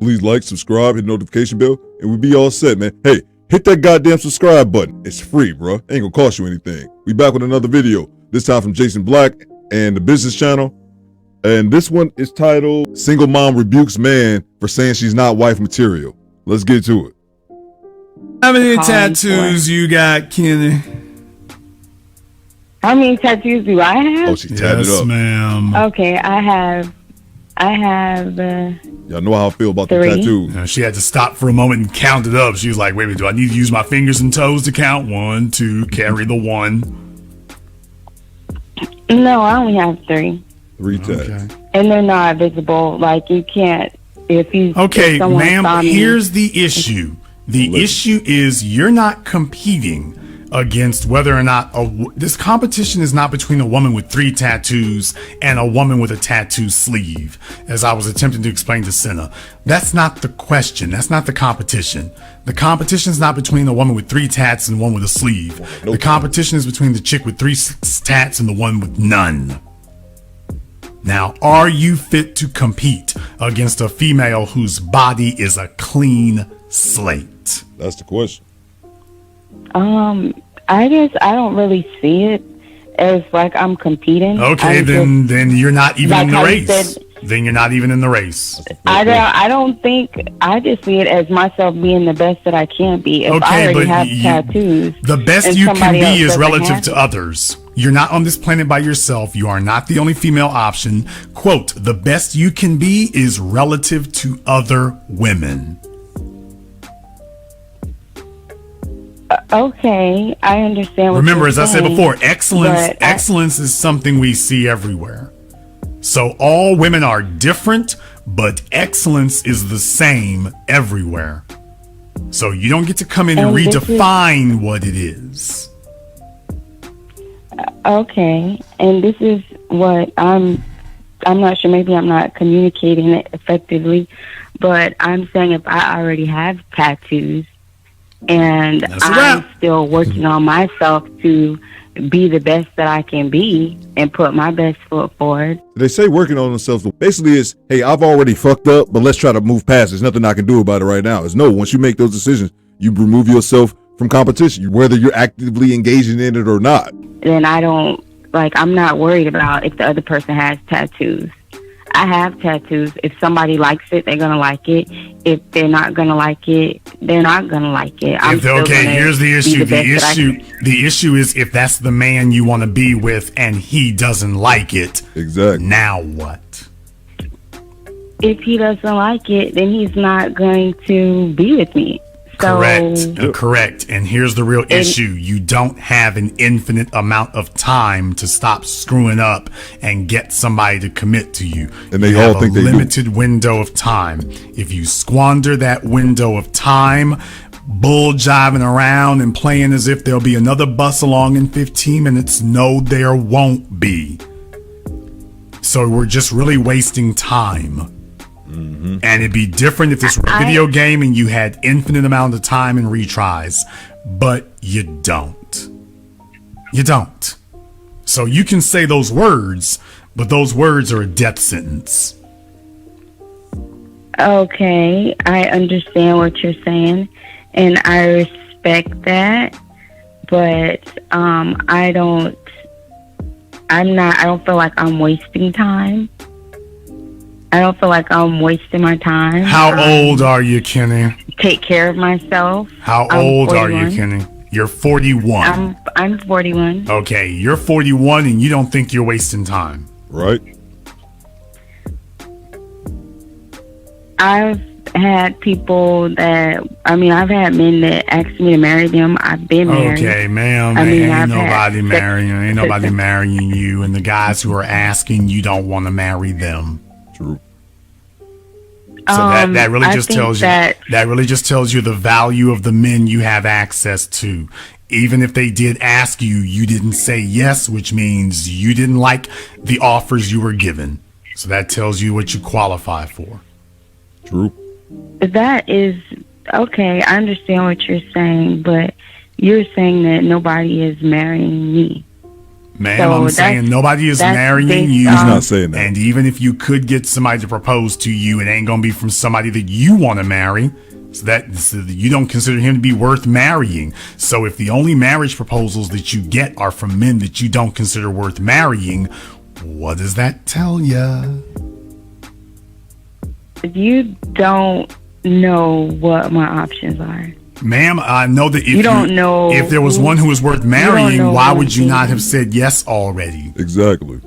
please like, subscribe, hit the notification bell, and we'll be all set, man. Hey, hit that goddamn subscribe button. It's free, bro. Ain't gonna cost you anything. We back with another video, this time from Jason Black and the Business Channel. And this one is titled, Single Mom Rebukes Man for Saying She's Not Wife Material. Let's get to it. How many tattoos you got, Kenny? How many tattoos do I have? Oh, she tatted Yes, up. ma'am. Okay, I have. Y'all know how I feel about the 3. tattoos. She had to stop for a moment and count it up. She was like, wait a minute, do I need to use my fingers and toes to count? 1, 2, carry the 1. No, I only have 3. 3 tats. Okay. And they're not visible. Like, you can't, if Okay, someone ma'am, saw me- here's the issue. The issue is you're not competing against whether or not this competition is not between a woman with 3 tattoos and a woman with a tattoo sleeve, as I was attempting to explain to Senna. That's not the question. That's not the competition. The competition is not between a woman with 3 tats and one with a sleeve. Nope. The competition is between the chick with 3 tats and the one with none. Now, are you fit to compete against a female whose body is a clean slate? That's the question. I guess I don't really see it as like I'm competing. Okay, I'm then you're not even like in the how you race. said- Then you're not even in the race. I don't think, I just see it as myself being the best that I can be. If I Okay, already but have tattoos. the best and you can somebody else be is doesn't relative have to it. others. You're not on this planet by yourself. You are not the only female option. Quote, the best you can be is relative to other women. Okay, I understand what Remember, you're as I said saying, before, excellence but excellence is something we see everywhere. So all women are different, but excellence is the same everywhere. So you don't get to come in and And this is- redefine what it is. Okay, and this is what I'm not sure, maybe I'm not communicating it effectively, but I'm saying if I already have tattoos and That's a I'm wrap. still working on myself to be the best that I can be and put my best foot forward. They say working on themselves. Basically, it's, hey, I've already fucked up, but let's try to move past. There's nothing I can do about it right now. It's no, once you make those decisions, you remove yourself from competition, whether you're actively engaging in it or not. Then I'm not worried about if the other person has tattoos. I have tattoos. If somebody likes it, they're going to like it. If they're not going to like it, they're not going to like it. Here's the issue. The issue is if that's the man you want to be with and he doesn't like it. Exactly. Now what? If he doesn't like it, then he's not going to be with me. So, Correct. And here's the real issue. You don't have an infinite amount of time to stop screwing up and get somebody to commit to you. And they You all have think a they do. limited window of time. If you squander that window of time, bull jiving around and playing as if there'll be another bus along in 15 minutes, no, there won't be. So we're just really wasting time. And it'd be different if this were a video game and you had infinite amount of time and retries, but you don't. You don't. So you can say those words, but those words are a death sentence. okay, I understand what you're saying, and I respect that, but I don't feel like I'm wasting time. I don't feel like I'm wasting my time. How old are you, Kenny? Take care of myself. How I'm old are you, 41. Kenny? You're 41. I'm 41. Okay, you're 41 and you don't think you're wasting time. Right? I've had people that, I've had men that asked me to marry them. I've been married. Okay, ma'am. Ain't nobody marrying you, and the guys who are asking you don't want to marry them. True. So that really I just think tells that really just tells you the value of the men you have access to. Even if they did ask you, you didn't say yes, which means you didn't like the offers you were given. So that tells you what you qualify for. True. That is okay. I understand what you're saying, but you're saying that nobody is marrying me. Ma'am, So I'm saying nobody is that's marrying based you. He's off- not saying that. And even if you could get somebody to propose to you, it ain't gonna be from somebody that you want to marry. So you don't consider him to be worth marrying. So if the only marriage proposals that you get are from men that you don't consider worth marrying, what does that tell ya? You don't know what my options are. Ma'am, I know that if You don't know if there was who- one who was worth don't marrying, know why who would you he not is. have said yes already? Exactly.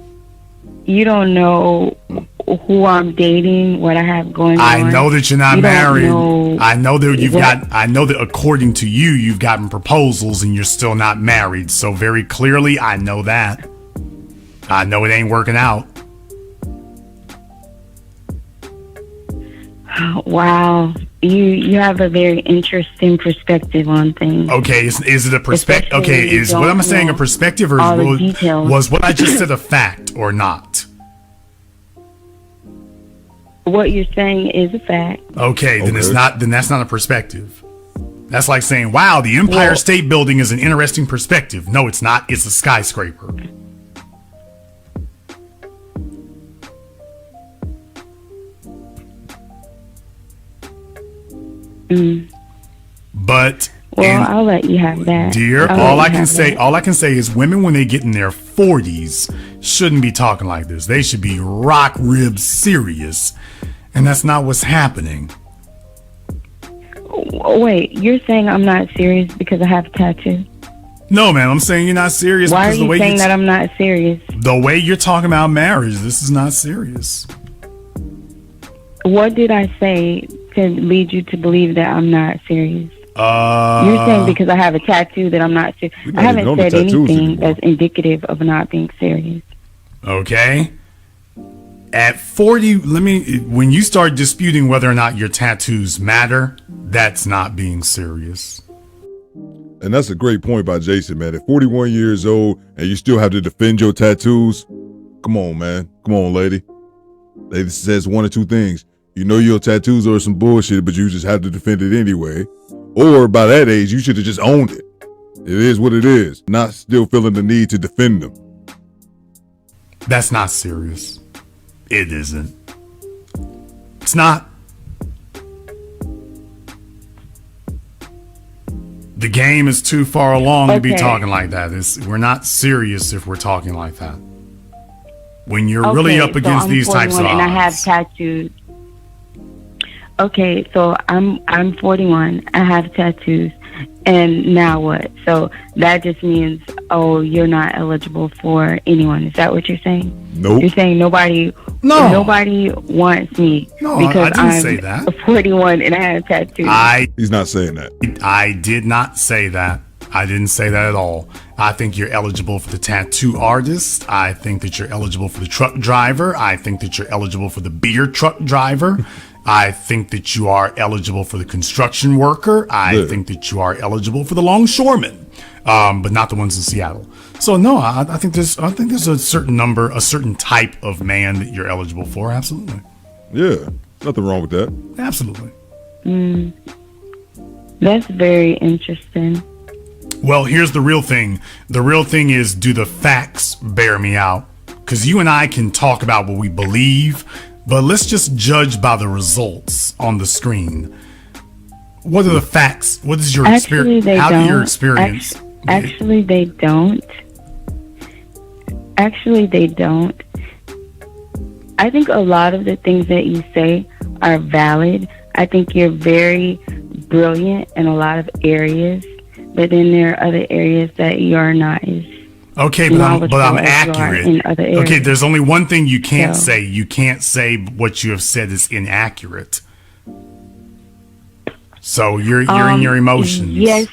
You don't know who I'm dating, what I have going on. I know that you're not You don't married. know I know that what- I know that according to you, you've gotten proposals and you're still not married. So very clearly, I know that. I know it ain't working out. Wow, you have a very interesting perspective on things. Okay, is it a perspective? Especially Okay, when you is what I'm don't saying a know perspective, or all the details. was what I just said a fact or not? What you're saying is a fact. Okay, then it's Okay. not. Then that's not a perspective. That's like saying, "Wow, the Empire Well- State Building is an interesting perspective." No, it's not. It's a skyscraper. But Well, I'll let you have that. dear, I'll all let I you can have say, that. all I can say is, women when they get in their 40s shouldn't be talking like this. They should be rock rib serious, and that's not what's happening. Wait, you're saying I'm not serious because I have a tattoo? No, man, I'm saying you're not serious Why are because the you way saying that I'm not serious? the way you're talking about marriage, this is not serious. What did I say to lead you to believe that I'm not serious? Uh, You're saying because I have a tattoo that I'm not serious. We're I not even on haven't the said tattoos anything anymore. that's indicative of not being serious. Okay. At 40, when you start disputing whether or not your tattoos matter, that's not being serious. And that's a great point by Jason, man. At 41 years old and you still have to defend your tattoos, come on, man. Come on, lady. Lady says one or two things. You know your tattoos are some bullshit, but you just have to defend it anyway. Or by that age, you should have just owned it. It is what it is. Not still feeling the need to defend them. That's not serious. It isn't. It's not. The game is too far along to be Okay. talking like that. We're not serious if we're talking like that. When you're really up so against I'm these types of 41 and I have odds. tattoos. Okay, so I'm 41. I have tattoos, and now what? So that just means, oh, you're not eligible for anyone. Is that what you're saying? Nope. You're saying nobody wants me No, I because didn't I'm say that. 41 and I have tattoos. He's not saying that. I did not say that. I didn't say that at all. I think you're eligible for the tattoo artist. I think that you're eligible for the truck driver. I think that you're eligible for the beer truck driver. I think that you are eligible for the construction worker. I Good. think that you are eligible for the longshoreman, but not the ones in Seattle. So no, I think there's a certain number, a certain type of man that you're eligible for. Absolutely, Yeah. Nothing wrong with that. absolutely. That's very interesting. Well, here's the real thing. The real thing is, do the facts bear me out? Because you and I can talk about what we believe, but let's just judge by the results on the screen. What are the facts? What is your Actually, experience? they How don't. do your experience? Actually, they don't. Actually, they don't. I think a lot of the things that you say are valid. I think you're very brilliant in a lot of areas, but then there are other areas that you are not as Okay, but I'm knowledgeable as you are accurate. in other areas. Okay, there's only one thing you can't So- say. You can't say what you have said is inaccurate. So you're in your emotions. Yes,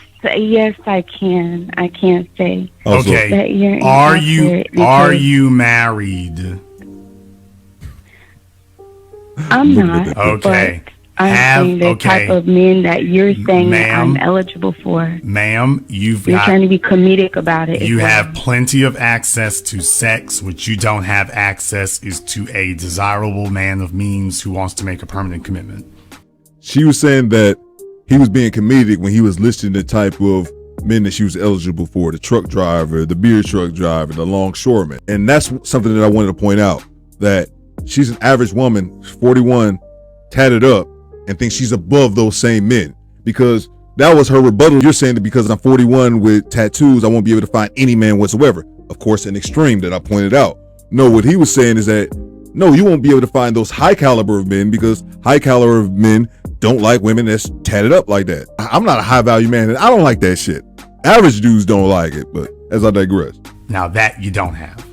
I can. I can't say Also, Okay. that you're Are you inaccurate are because you married? I'm Look at not. that. Okay. But I'm saying the okay. type of men that you're saying that Ma'am. I'm eligible for. Ma'am, you're You're trying to be comedic about it. You as well. have plenty of access to sex. What you don't have access is to a desirable man of means who wants to make a permanent commitment. she was saying that he was being comedic when he was listing the type of men that she was eligible for, the truck driver, the beer truck driver, the longshoreman. And that's something that I wanted to point out, that she's an average woman, 41, tatted up, and thinks she's above those same men, because that was her rebuttal. You're saying that because I'm 41 with tattoos, I won't be able to find any man whatsoever. Of course, an extreme that I pointed out. No, what he was saying is that, no, you won't be able to find those high caliber of men, because high caliber of men don't like women that's tatted up like that. I'm not a high value man, and I don't like that shit. Average dudes don't like it, but as I digress. Now that you don't have.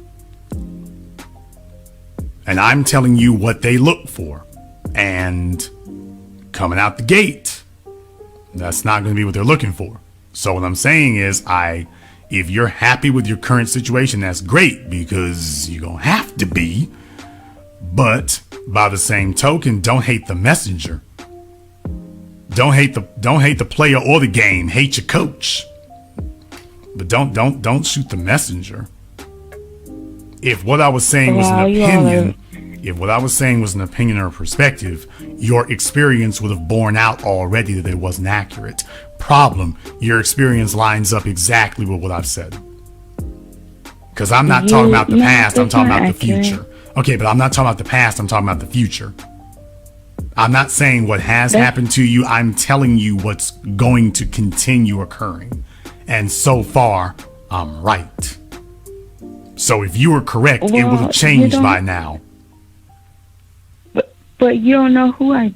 And I'm telling you what they look for. And coming out the gate, that's not going to be what they're looking for. So what I'm saying is, if you're happy with your current situation, that's great, because you're going to have to be. But by the same token, don't hate the messenger. Don't hate the player or the game. Hate your coach. But don't shoot the messenger. If what I was saying was an opinion, if what I was saying was an opinion or a perspective, your experience would have borne out already that it wasn't accurate. Problem, your experience lines up exactly with what I've said. Because I'm not talking about the past, I'm talking about the future. Okay, but I'm not talking about the past, I'm talking about the future. I'm not saying what has happened to you, I'm telling you what's going to continue occurring. And so far, I'm right. So if you were correct, it would have changed by now. But you don't know who I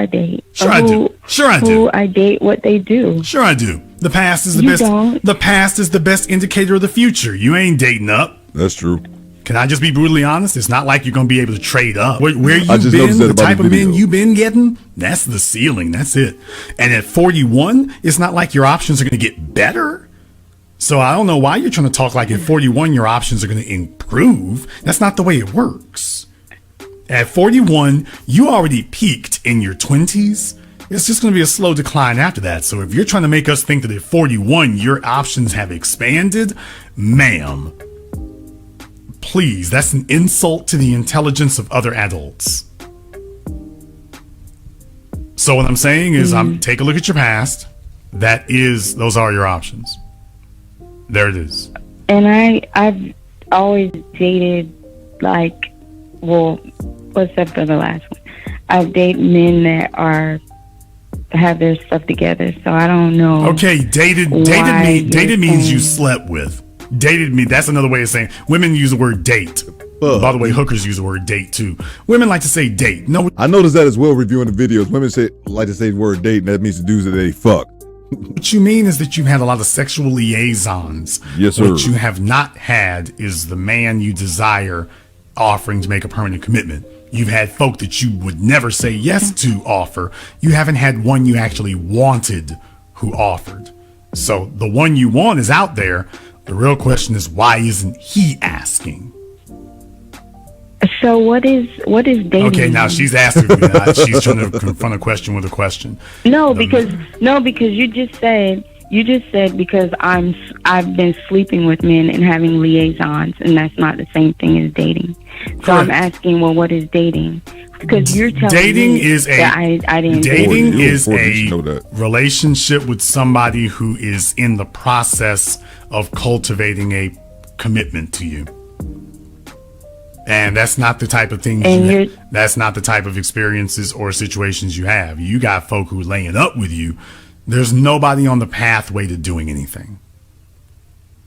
date. Sure I do. Sure I do. Who I date, what they do. Sure I do. The past is the best. The past is the best indicator of the future. You ain't dating up. That's true. Can I just be brutally honest? It's not like you're going to be able to trade up. Where you've been, the type of men you've been getting, that's the ceiling. That's it. And at 41, it's not like your options are going to get better. So I don't know why you're trying to talk like at 41, your options are going to improve. That's not the way it works. At 41, you already peaked in your 20s. It's just going to be a slow decline after that. So if you're trying to make us think that at 41, your options have expanded, ma'am, please, that's an insult to the intelligence of other adults. So what I'm saying is, take a look at your past. Those are your options. There it is. And I've always dated, except for the last one, I've dated men that have their stuff together. So I don't know. Okay, dated means you slept with. Dated me, that's another way of saying, women use the word date. By the way, hookers use the word date too. Women like to say date. No, I noticed that as well reviewing the videos. Women like to say the word date, and that means the dudes that they fuck. What you mean is that you've had a lot of sexual liaisons. Yes, sir. What you have not had is the man you desire offering to make a permanent commitment. You've had folk that you would never say yes to offer. You haven't had one you actually wanted who offered. So the one you want is out there. The real question is, why isn't he asking? So what is dating? Okay, now she's asking me that. She's trying to confront a question with a question. No, because you just said because I've been sleeping with men and having liaisons, and that's not the same thing as dating. So I'm asking, well, what is dating? Because you're telling me that I didn't. Dating is a relationship with somebody who is in the process of cultivating a commitment to you. And that's not the type of things that's not the type of experiences or situations you have. You got folk who are laying up with you. There's nobody on the pathway to doing anything.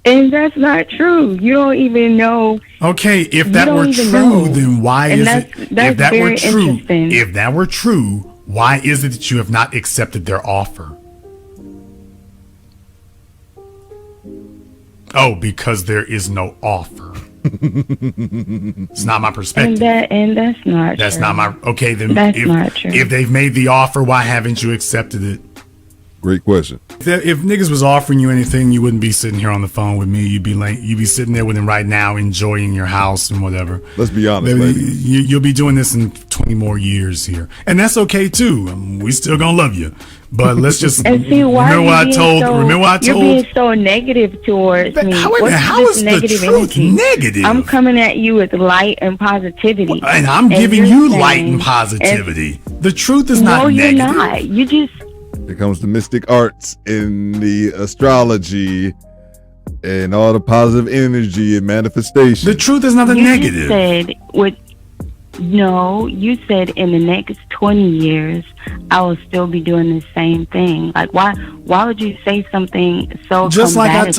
And that's not true. You don't even know. Okay, if that were true, then why is it? If that were true, why is it that you have not accepted their offer? Oh, because there is no offer. It's not my perspective. And that's not. That's true. not my. Okay, then that's not true. If they've made the offer, why haven't you accepted it? Great question. If niggas was offering you anything, you wouldn't be sitting here on the phone with me. You'd be sitting there with them right now, enjoying your house and whatever. Let's be honest, you'll be doing this in 20 more years here, and that's okay too. We still gonna love you, but let's just and see, remember what I told. You're being so negative towards me. How is the truth negative? I'm coming at you with light and positivity, and I'm giving you light and positivity. The truth is not negative. No, you're not. Here comes the mystic arts and the astrology and all the positive energy and manifestation. The truth is not a negative. You said in the next 20 years, I will still be doing the same thing. Like, why would you say something so just like I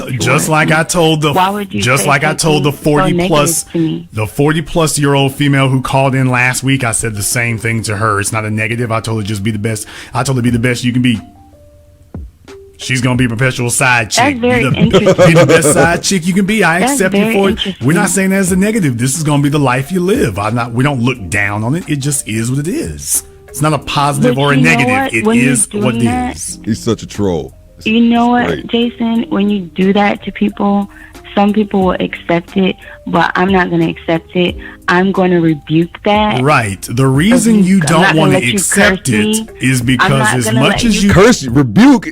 told the 40 plus year old female who called in last week? I said the same thing to her. It's not a negative. I told her just be the best. I told her be the best you can be. She's gonna be a perpetual side chick. That's very interesting. Be the best side chick you can be. I accept you for it. We're not saying that as a negative. This is gonna be the life you live. We don't look down on it. It just is what it is. It's not a positive or a negative. It is what it is. He's such a troll. You know what, Jason? When you do that to people, some people will accept it, but I'm not going to accept it. I'm going to rebuke that. Right. The reason you don't want to accept it is because as much as you curse, rebuke.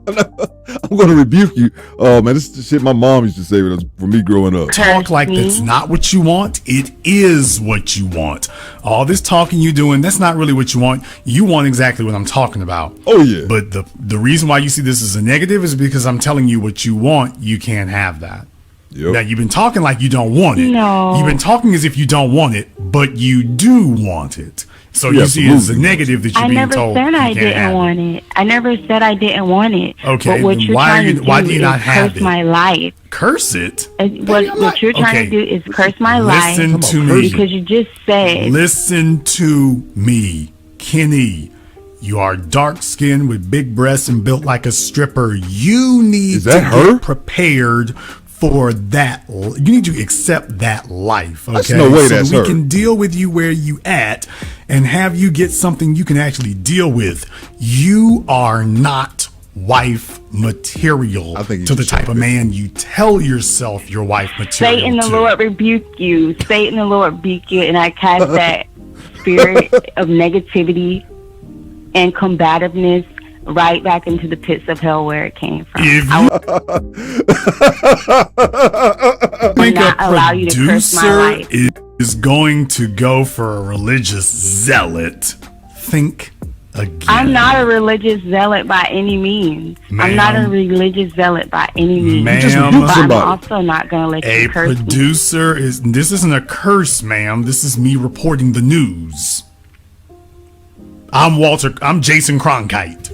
I'm going to rebuke you. Oh man, this is the shit my mom used to say for me growing up. Talk like that's not what you want. It is what you want. All this talking you doing, that's not really what you want. You want exactly what I'm talking about. Oh yeah. But the reason why you see this as a negative is because I'm telling you what you want. You can't have that. Yep. Now you've been talking like you don't want it. No. You've been talking as if you don't want it, but you do want it. So you see it as a negative that you're being told. I never said I didn't want it. I never said I didn't want it. Okay, but what you're trying to do is curse my life. Curse it? What you're trying to do is curse my life. Listen to me. Because you just said. Listen to me, Kenny. You are dark-skinned with big breasts and built like a stripper. You need to get prepared for that. You need to accept that life. Okay, there's no way that's so we can deal with you where you at and have you get something you can actually deal with. You are not wife material to the type of man you tell yourself you're wife material. Satan the Lord rebuke you. Satan the Lord rebuke you, and I cast that spirit of negativity and combativeness right back into the pits of hell where it came from. I think a producer is going to go for a religious zealot. Think again. I'm not a religious zealot by any means. I'm not a religious zealot by any means. Ma'am, but I'm also not going to let you curse me. A producer this isn't a curse, ma'am. This is me reporting the news. I'm Jason Cronkite.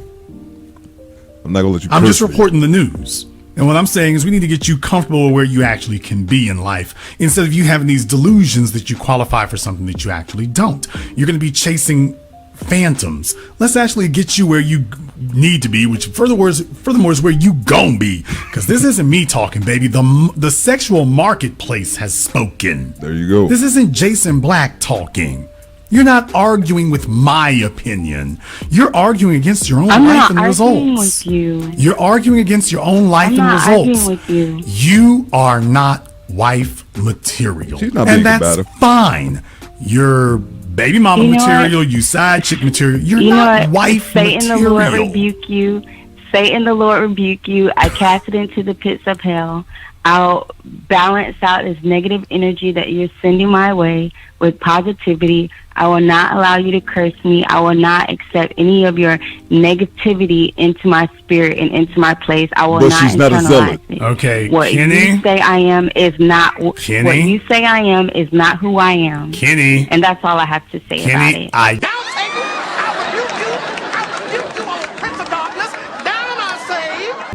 I'm not gonna let you. I'm just reporting the news. And what I'm saying is we need to get you comfortable with where you actually can be in life instead of you having these delusions that you qualify for something that you actually don't. You're going to be chasing phantoms. Let's actually get you where you need to be, which furthermore is where you gon' be. Because this isn't me talking, baby. The sexual marketplace has spoken. There you go. This isn't Jason Black talking. You're not arguing with my opinion. You're arguing against your own life and results. I'm not arguing with you. You're arguing against your own life and results. I'm not arguing with you. You are not wife material. She's not and that's fine. You're baby mama material. You side chick material. You're not wife material. Satan the Lord rebuke you. Satan the Lord rebuke you. I cast it into the pits of hell. I'll balance out this negative energy that you're sending my way with positivity. I will not allow you to curse me. I will not accept any of your negativity into my spirit and into my place. I will not internalize it. Okay, what Kenny, you say I am is not Kenny, what you say I am is not who I am. Kenny, and that's all I have to say about it.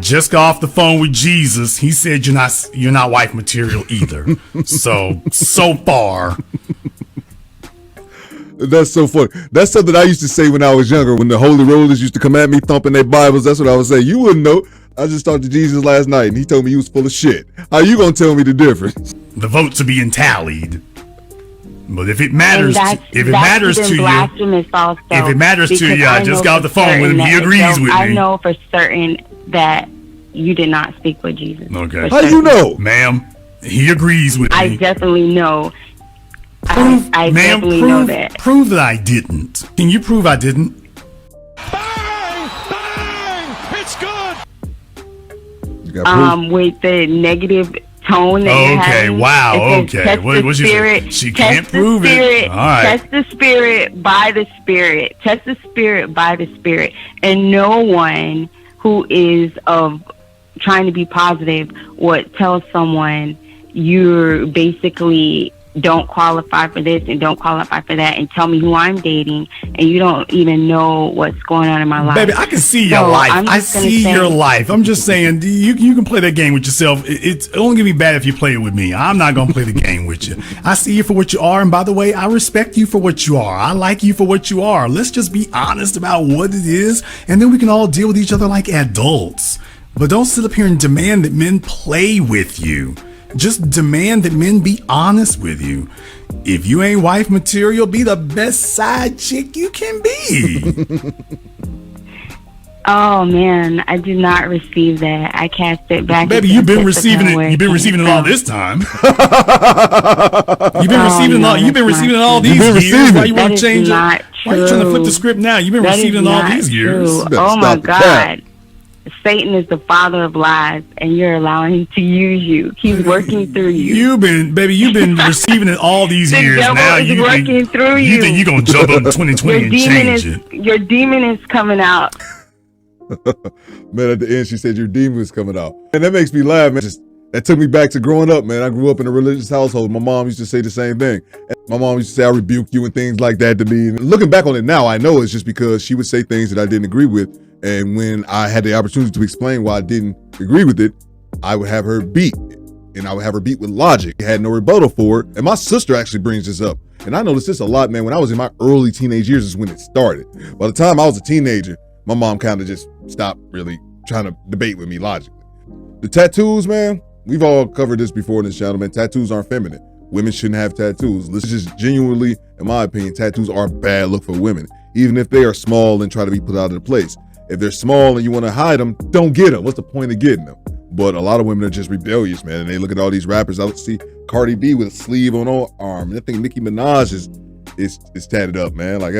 Just got off the phone with Jesus. He said you're not wife material either. so far. That's so funny. That's something I used to say when I was younger. When the holy rollers used to come at me thumping their Bibles, that's what I would say. You wouldn't know. I just talked to Jesus last night and he told me he was full of shit. How you gonna tell me the difference? The votes are being tallied. But if it matters, to you, I just got off the phone with him. He agrees with me. I know for certain that you did not speak with Jesus. Okay. How you know? Ma'am, he agrees with me. I definitely know. I definitely know that. Prove that I didn't. Can you prove I didn't? Bang! Bang! It's good! With the negative tone that you're having. Wow. It says, Okay. test What the you spirit. say? She Test can't the prove spirit, it. All right. Test the spirit by the spirit. Test the spirit by the spirit. And no one who is of trying to be positive would tell someone you're basically don't qualify for this and don't qualify for that, and tell me who I'm dating, and you don't even know what's going on in my life. Baby, I can see your life. I see your life. I'm just saying, you can play that game with yourself. It's only gonna be bad if you play it with me. I'm not gonna play the game with you. I see you for what you are, and by the way, I respect you for what you are. I like you for what you are. Let's just be honest about what it is, and then we can all deal with each other like adults. But don't sit up here and demand that men play with you. Just demand that men be honest with you. If you ain't wife material, be the best side chick you can be. Oh man, I did not receive that. I cast it back. Baby, you've been receiving it. You've been receiving it all this time. You've been receiving it all. You've been receiving it all these years. Why you want to change it? Why are you trying to flip the script now? You've been receiving it all these years. Oh my God. Satan is the father of lies, and you're allowing him to use you. He's working through you. You've been receiving it all these years. Now you working through you. You think you're gonna jump up in 2020 and change it? Your demon is coming out. Man, at the end, she said your demon is coming out. And that makes me laugh, man. That took me back to growing up, man. I grew up in a religious household. My mom used to say the same thing. My mom used to say, I rebuke you and things like that to me. And looking back on it now, I know it's just because she would say things that I didn't agree with. And when I had the opportunity to explain why I didn't agree with it, I would have her beat. And I would have her beat with logic. I had no rebuttal for it. And my sister actually brings this up. And I noticed this a lot, man. When I was in my early teenage years is when it started. By the time I was a teenager, my mom kind of just stopped really trying to debate with me logically. The tattoos, man, we've all covered this before in this channel, man. Tattoos aren't feminine. Women shouldn't have tattoos. This is just genuinely, in my opinion, tattoos are a bad look for women. Even if they are small and try to be put out of the place. If they're small and you want to hide them, don't get them. What's the point of getting them? But a lot of women are just rebellious, man. And they look at all these rappers. I see Cardi B with a sleeve on her arm. And I think Nicki Minaj is tatted up, man. Like,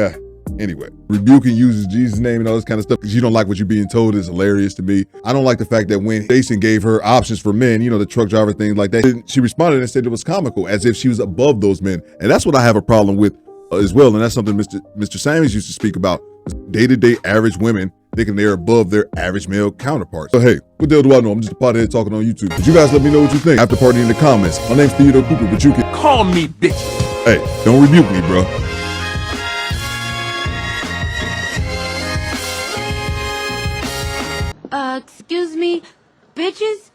anyway. Rebuking uses Jesus' name and all this kind of stuff because you don't like what you're being told is hilarious to me. I don't like the fact that when Jason gave her options for men, you know, the truck driver thing like that, she responded and said it was comical, as if she was above those men. And that's what I have a problem with as well. And that's something Mr. Samuels used to speak about. Day-to-day average women thinking they're above their average male counterparts. So hey, what the hell do I know? I'm just a pothead talking on YouTube. But you guys let me know what you think after party in the comments. My name's Theodore Cooper, but you can Call me bitch. Hey, don't rebuke me, bro. Excuse me, bitches?